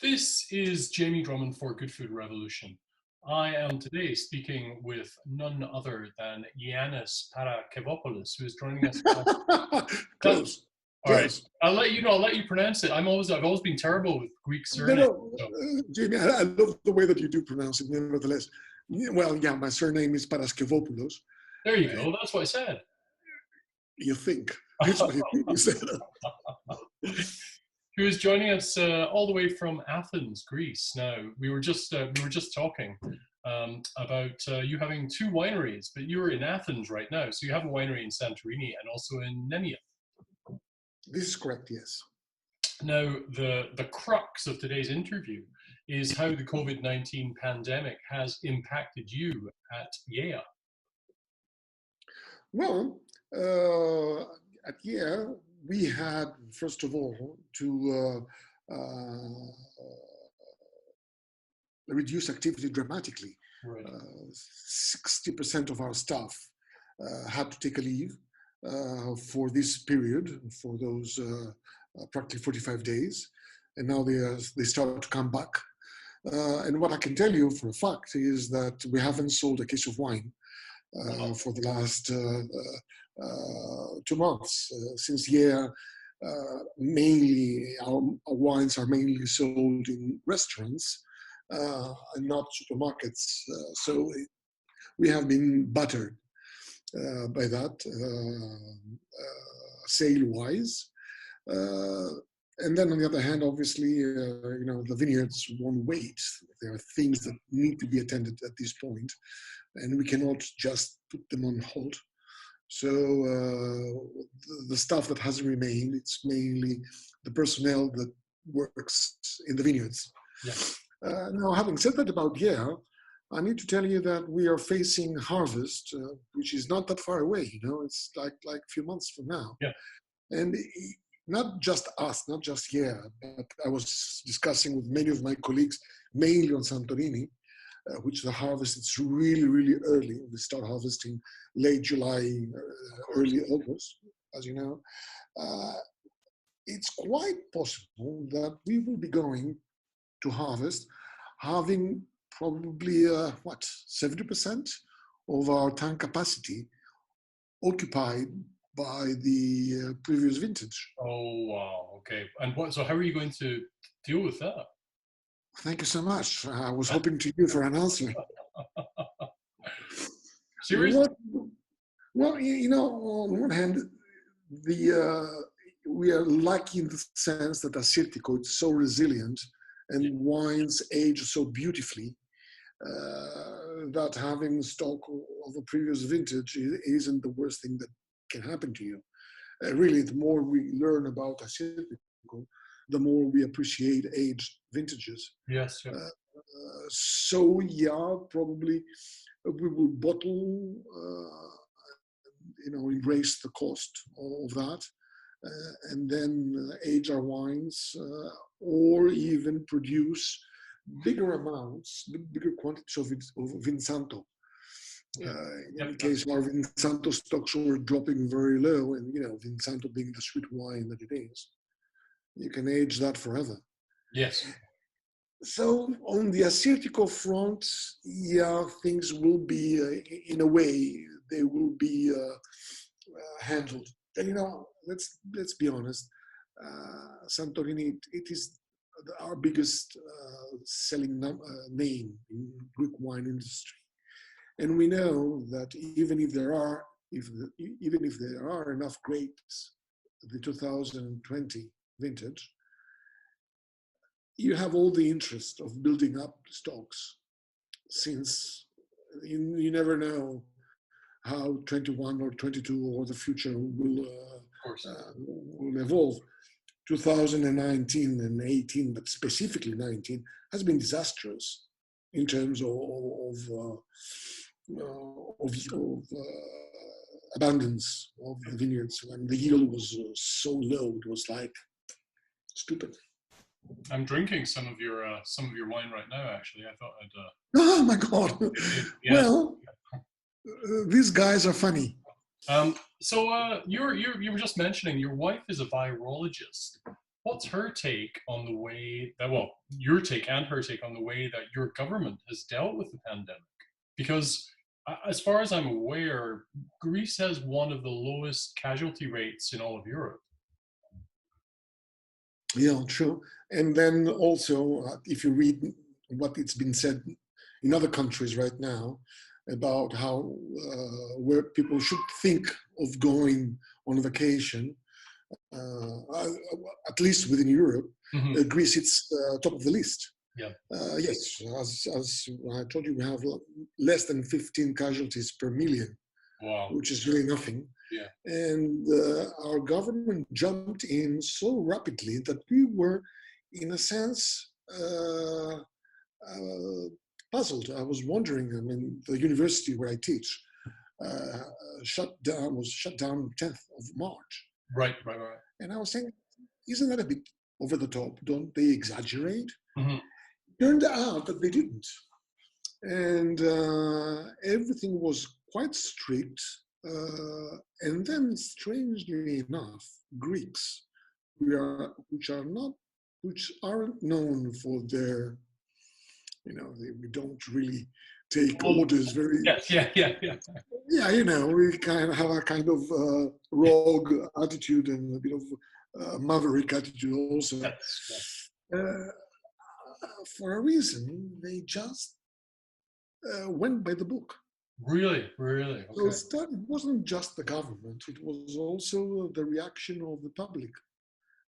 This is Jamie Drummond for Good Food Revolution. I am today speaking with none other than Yiannis Paraskevopoulos, who is joining us. Close. All right, I'll let you know. I'll let you pronounce it. I've always been terrible with Greek surnames. Jamie, I love the way that you do pronounce it. Nevertheless, well, yeah, my surname is Paraskevopoulos. There you go. That's what I said. You think? That's what you said. Who is joining us all the way from Athens, Greece. Now we were just talking about you having two wineries, but you're in Athens right now. So you have a winery in Santorini and also in Nemea. This is correct. Yes. Now the crux of today's interview is how the COVID-19 pandemic has impacted you at Gaia. Well, at Gaia, we had, first of all, to reduce activity dramatically. Right. 60% of our staff had to take a leave for this period, for those practically 45 days. And now they start to come back. And what I can tell you for a fact is that we haven't sold a case of wine for the last 2 months. Since mainly our wines are mainly sold in restaurants and not supermarkets. So we have been battered by that sale-wise. And then on the other hand, obviously, the vineyards won't wait. There are things that need to be attended at this point, and we cannot just put them on hold. So the stuff that has remained, it's mainly the personnel that works in the vineyards. Yeah. Now, having said that about Gaia, I need to tell you that we are facing harvest, which is not that far away. It's like a few months from now. Yeah. And not just us, not just Gaia, but I was discussing with many of my colleagues, mainly on Santorini, which the harvest is really, really early. We start harvesting late July, early August, as you know. It's quite possible that we will be going to harvest having probably 70% of our tank capacity occupied by the previous vintage. Oh wow! Okay, and so how are you going to deal with that? Thank you so much. I was hoping to you for an answer. Seriously? Well, on one hand, we are lucky in the sense that Assyrtiko is so resilient and wines age so beautifully that having stock of a previous vintage isn't the worst thing that can happen to you. Really, the more we learn about Assyrtiko, the more we appreciate aged vintages. Yes. Yeah. So yeah, probably we will bottle, embrace the cost of that, and then age our wines, or even produce bigger amounts, bigger quantities of Vinsanto. In any case, our Vinsanto stocks were dropping very low, and Vinsanto being the sweet wine that it is, you can age that forever. Yes. So on the Assyrtiko front, yeah, things will be, in a way, they will be handled. And let's be honest, Santorini, it is our biggest selling name in Greek wine industry, and we know that even if there are enough grapes, the 2020 vintage, you have all the interest of building up stocks, since you never know how 21 or 22 or the future will evolve. 2019 and 18, but specifically 19, has been disastrous in terms of abundance of the vineyards, and the yield was so low. It was like stupid. I'm drinking some of your wine right now. Actually, I thought I'd. Oh my God! Well, these guys are funny. So you were just mentioning your wife is a virologist. what's her take on the way that, well, your take and her take on the way that your government has dealt with the pandemic? Because as far as I'm aware, Greece has one of the lowest casualty rates in all of Europe. Yeah, true. And then also, if you read what it's been said in other countries right now about how where people should think of going on vacation, at least within Europe, Mm-hmm. Greece is top of the list. Yeah. Yes, as I told you, we have less than 15 casualties per million, Wow. which is really nothing. Yeah. And our government jumped in so rapidly that we were, in a sense, puzzled. I was wondering. I mean, the university where I teach was shut down 10th of March. Right. And I was saying, isn't that a bit over the top? Don't they exaggerate? Mm-hmm. Turned out that they didn't. And everything was quite strict. And then, strangely enough, Greeks, which aren't known for their, we don't really take orders very. Yes, yeah. Yeah, we kind of have a kind of rogue attitude and a bit of maverick attitude also. Yes. For a reason, they just went by the book. Really? Okay. So it wasn't just the government, it was also the reaction of the public.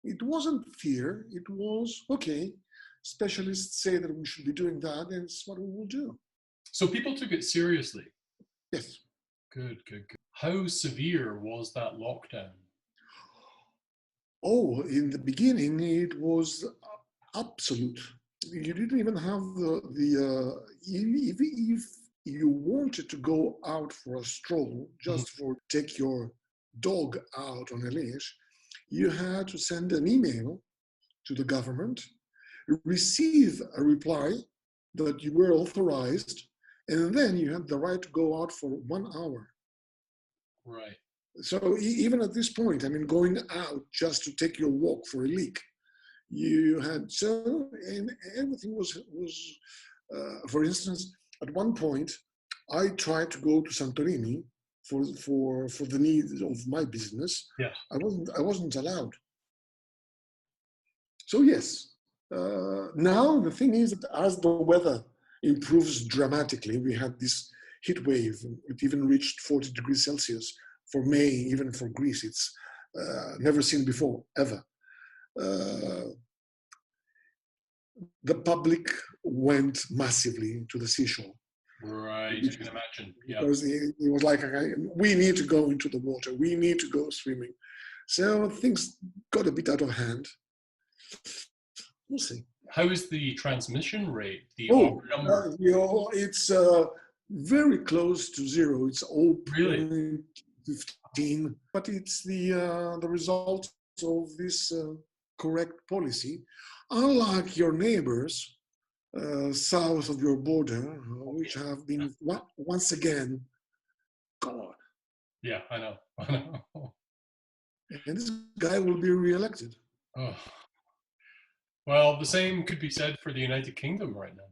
It wasn't fear, it was, okay, specialists say that we should be doing that, and it's what we will do. So people took it seriously? Yes. Good. How severe was that lockdown? Oh, in the beginning, it was absolute. You didn't even have if you wanted to go out for a stroll, just for take your dog out on a leash, you had to send an email to the government, receive a reply that you were authorized, and then you had the right to go out for 1 hour. Right. So even at this point, I mean, going out just to take your walk for a leak, you had and everything was for instance, at one point, I tried to go to Santorini for the needs of my business. Yes. I wasn't allowed. So yes, now the thing is that as the weather improves dramatically, we had this heat wave. It even reached 40 degrees Celsius for May, even for Greece. It's never seen before, ever. The public went massively to the seashore. Right, you can imagine. Yeah. Because it was like, we need to go into the water. We need to go swimming. So things got a bit out of hand. We'll see. How is the transmission rate? It's very close to zero. It's 0.15, but it's the result of this correct policy. Unlike your neighbors south of your border, which have been once again gone. Yeah, I know. And this guy will be re-elected. Oh. Well, the same could be said for the United Kingdom right now.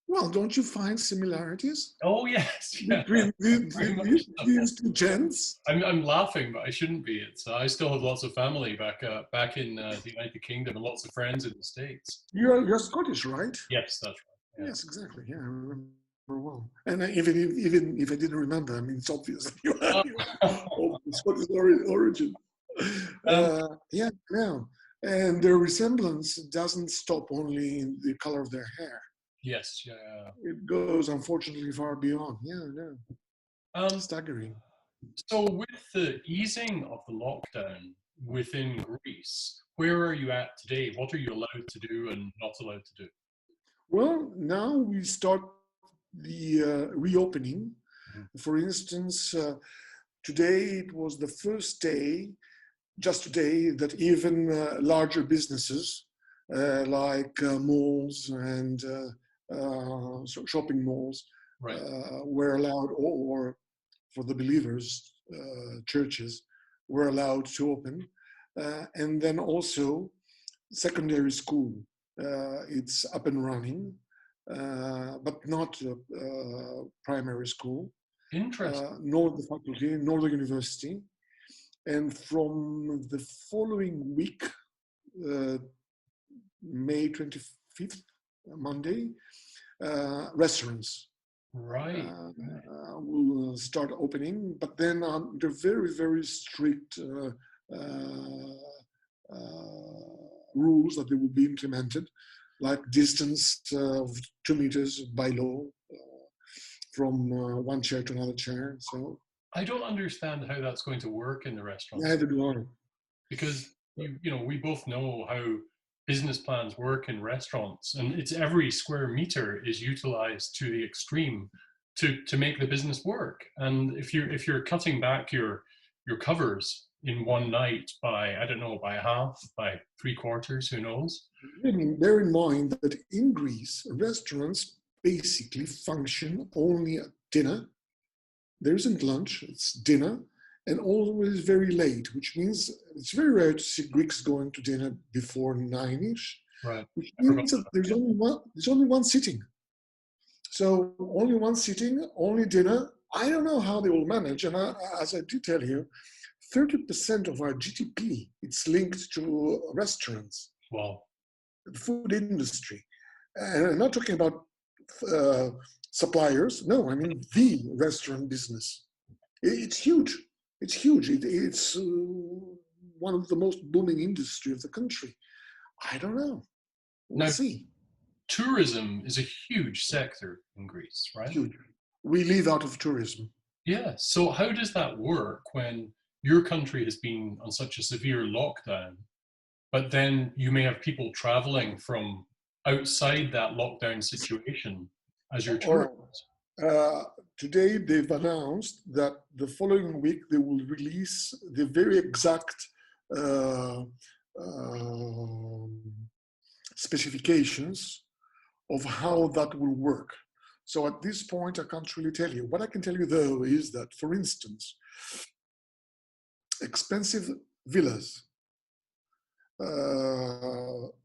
Well, don't you find similarities? Oh, yes. Between these two gents? I'm laughing, but I shouldn't be. I still have lots of family back in the United Kingdom and lots of friends in the States. You're Scottish, right? Yes, that's right. Yeah. Yes, exactly. Yeah, I remember well. And even if I didn't remember, I mean, it's obvious that you have Scottish origin. Yeah. And their resemblance doesn't stop only in the color of their hair. Yes, yeah. It goes, unfortunately, far beyond. Yeah. Staggering. So with the easing of the lockdown within Greece, where are you at today? What are you allowed to do and not allowed to do? Well, now we start the reopening. Mm-hmm. For instance, today it was the first day, just today, that even larger businesses like malls and shopping malls right. Were allowed, or for the believers, churches were allowed to open. And then also secondary school. It's up and running, but not primary school, Interesting. nor the faculty, nor the university. And from the following week, May 25th, Monday, restaurants Right. will start opening, but then under very, very strict rules that they will be implemented, like distance of 2 meters by law from one chair to another chair. So I don't understand how that's going to work in the restaurants, neither do I. because we both know how business plans work in restaurants, and it's every square meter is utilized to the extreme to make the business work. And if you're cutting back your covers in one night by, I don't know, by half, by three quarters, who knows? I mean, bear in mind that in Greece, restaurants basically function only at dinner. There isn't lunch, it's dinner, and always very late, which means it's very rare to see Greeks going to dinner before 9-ish, Right. which means that there's only one sitting. So only one sitting, only dinner. I don't know how they will manage. And as I do tell you, 30% of our GDP, it's linked to restaurants, Wow. the food industry. And I'm not talking about suppliers. No, I mean the restaurant business. It's huge. It's huge. It's one of the most booming industry of the country. I don't know. We'll Now, see. tourism is a huge sector in Greece, right? Huge. We live out of tourism. Yeah. So how does that work when your country has been on such a severe lockdown, but then you may have people traveling from outside that lockdown situation as your All right. tourists? Today they've announced that the following week they will release the very exact specifications of how that will work. So at this point, I can't really tell you. What I can tell you though is that, for instance, expensive villas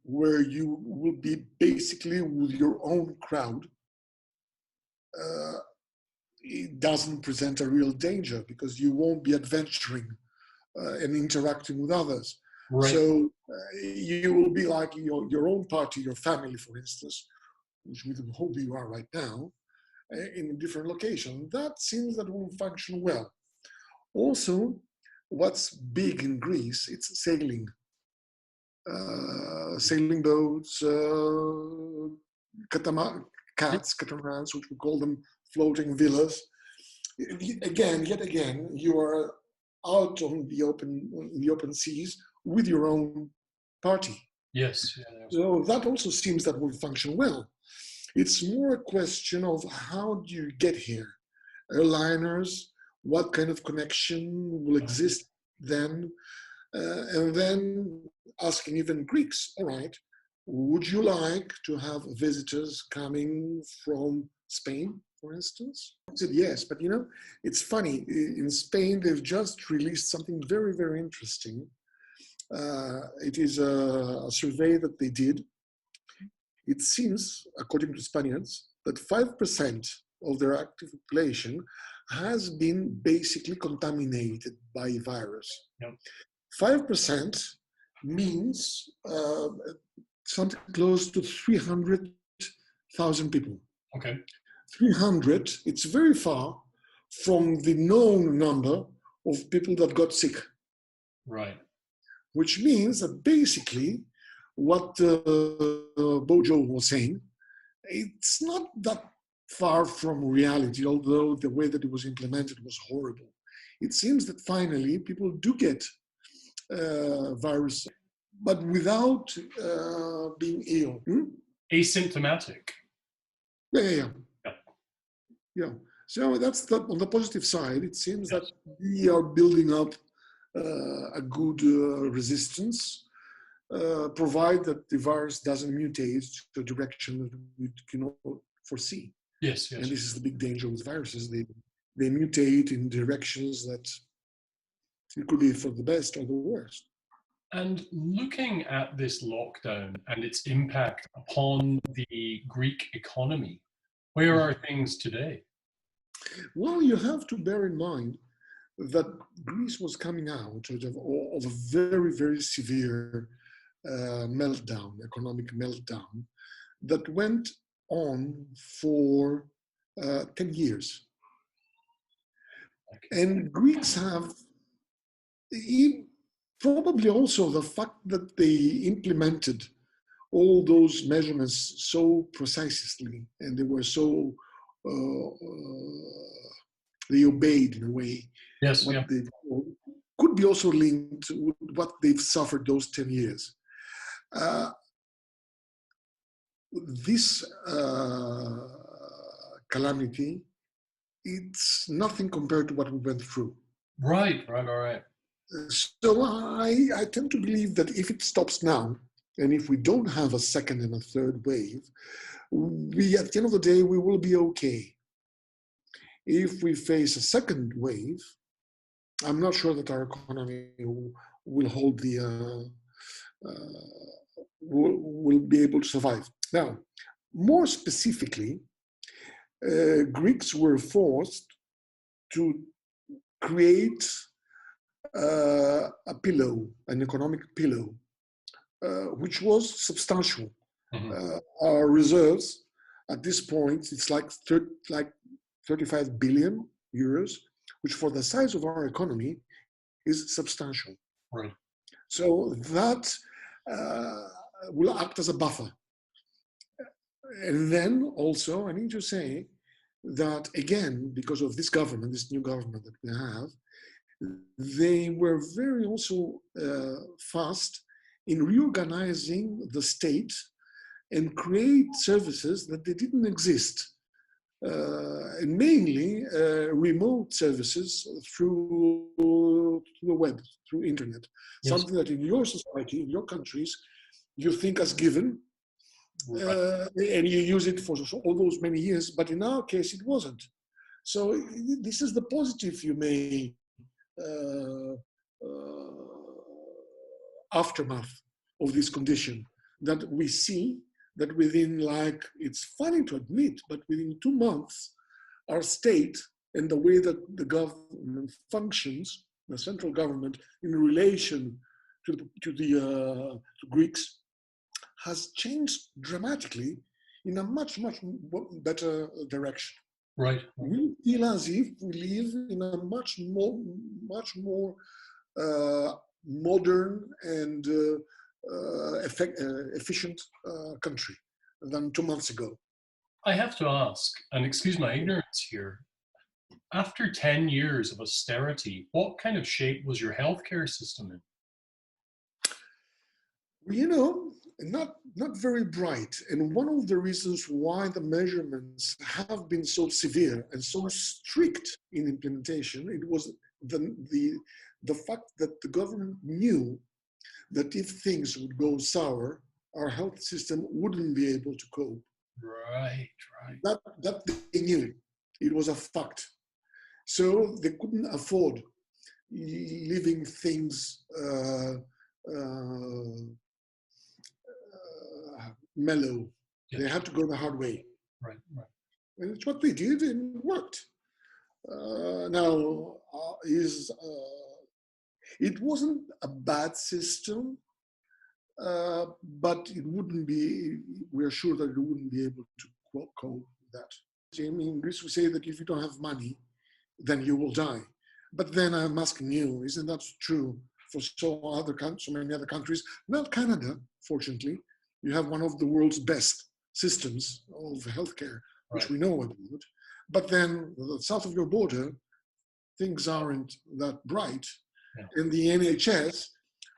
where you will be basically with your own crowd, it doesn't present a real danger because you won't be adventuring and interacting with others. Right. So you will be like your own party, your family, for instance, which we hope you are right now, in a different location. That seems that will function well. Also, what's big in Greece, it's sailing. Sailing boats, catamarans, which we call them floating villas. Yet again, you are out on the open seas with your own party. Yes. Yeah, so that also seems that will function well. It's more a question of how do you get here? Airliners, what kind of connection will exist then? And then asking even Greeks, all right, would you like to have visitors coming from Spain, for instance? I said yes, but it's funny. In Spain, they've just released something very, very interesting. It is a survey that they did. It seems, according to Spaniards, that 5% of their active population has been basically contaminated by a virus. Yep. 5% means something close to 300,000 people. Okay. 300, it's very far from the known number of people that got sick. Right. Which means that basically what Bojo was saying, it's not that far from reality, although the way that it was implemented was horrible. It seems that finally people do get virus, but without being ill. Asymptomatic. Yeah. So that's on the positive side. It seems that we are building up a good resistance, provide that the virus doesn't mutate to a direction that we cannot foresee. Yes. And this is the big danger with viruses. They mutate in directions that it could be for the best or the worst. And looking at this lockdown and its impact upon the Greek economy, where are things today? Well, you have to bear in mind that Greece was coming out of a very, very severe meltdown, economic meltdown, that went on for 10 years. And Greeks have probably also the fact that they implemented all those measurements so precisely and they were so, they obeyed in a way Yes, what yeah. they could be also linked with what they've suffered those 10 years. This calamity, it's nothing compared to what we went through. Right, right, all right. So I tend to believe that if it stops now, and if we don't have a second and a third wave, we, at the end of the day, we will be okay. If we face a second wave, I'm not sure that our economy will hold the, will be able to survive. Now, more specifically, Greeks were forced to create a pillow, an economic pillow, which was substantial. Our reserves at this point, it's like 35 billion euros, which for the size of our economy is substantial. Right. So that will act as a buffer. And then also, I need to say that again, because of this government, this new government that we have, they were very also fast in reorganizing the state and create services that they didn't exist. And mainly remote services through the web, through internet. Yes. Something that in your society, in your countries, you think as given, right. And you use it for all those many years, but in our case, it wasn't. So this is the positive you may aftermath of this condition, that we see that within, like, it's funny to admit, but within 2 months, our state and the way that the government functions, the central government, in relation to Greeks, has changed dramatically in a much, much better direction. Right. We feel as if we live in a much more modern and efficient country than 2 months ago. I have to ask, and excuse my ignorance here, after 10 years of austerity, what kind of shape was your healthcare system in? You know, not very bright. And one of the reasons why the measurements have been so severe and so strict in implementation, it was the fact that the government knew that if things would go sour, our health system wouldn't be able to cope. Right, right. That they knew. It was a fact. So they couldn't afford leaving things mellow. Yeah. They had to go the hard way. Right, right. And it's what they did, and it worked. It wasn't a bad system, but it wouldn't be, we're sure that it wouldn't be able to cope with that. I mean, in Greece we say that if you don't have money, then you will die. But then I'm asking you, isn't that true for so many other countries? Not Canada, fortunately. You have one of the world's best systems of healthcare, which right. We know about. But then the south of your border, things aren't that bright. Yeah. And the NHS,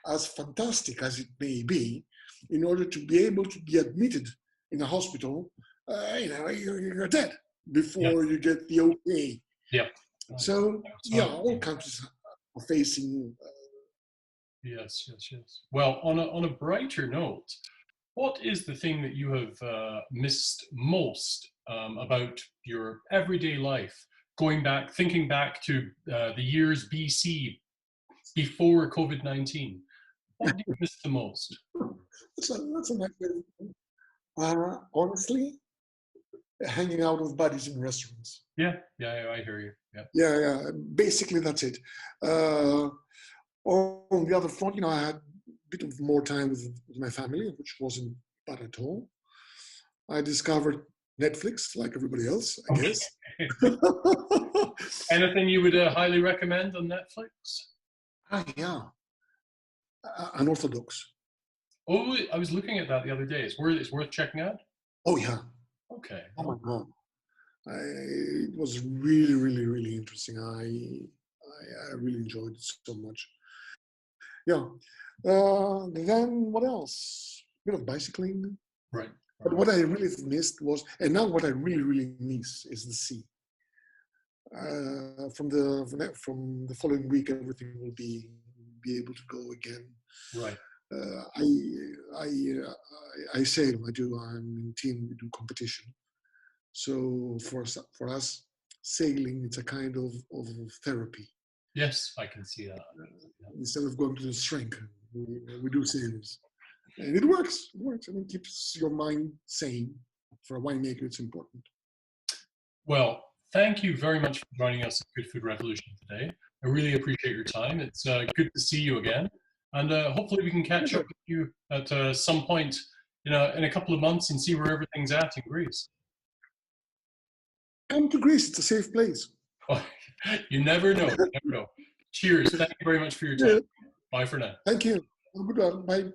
as fantastic as it may be, in order to be able to be admitted in a hospital, you're dead before you get the okay. Yeah. So, yeah, all countries are facing. Yes. Well, on a brighter note, what is the thing that you have missed most about your everyday life, thinking back to the years BC, before COVID-19? What do you miss the most? That's a nice way. Honestly, hanging out with buddies in restaurants. Yeah, I hear you. Yeah. Yeah. Basically, that's it. On the other front, I had a bit of more time with my family, which wasn't bad at all. I discovered Netflix, like everybody else, I guess. Anything you would highly recommend on Netflix? Yeah. Unorthodox. Oh, I was looking at that the other day. It's worth checking out. Oh, yeah. Okay. Oh, my God. It was really, really, really interesting. I really enjoyed it so much. Yeah. Then what else? A bit of bicycling. Right. But what I really missed was, and now what I really, really miss is the sea. From the following week, everything will be able to go again. Right. I sail. I'm in team. We do competition. So for us, sailing, it's a kind of therapy. Yes, I can see that. Instead of going to the shrink, we do sails. And it works. It works. And it keeps your mind sane. For a winemaker, it's important. Well, thank you very much for joining us at Good Food Revolution today. I really appreciate your time. It's good to see you again. And hopefully we can catch up with you at some point in a couple of months and see where everything's at in Greece. Come to Greece. It's a safe place. Oh, you never know. You never know. Cheers. Thank you very much for your time. Bye for now. Thank you. Have a good one. Bye.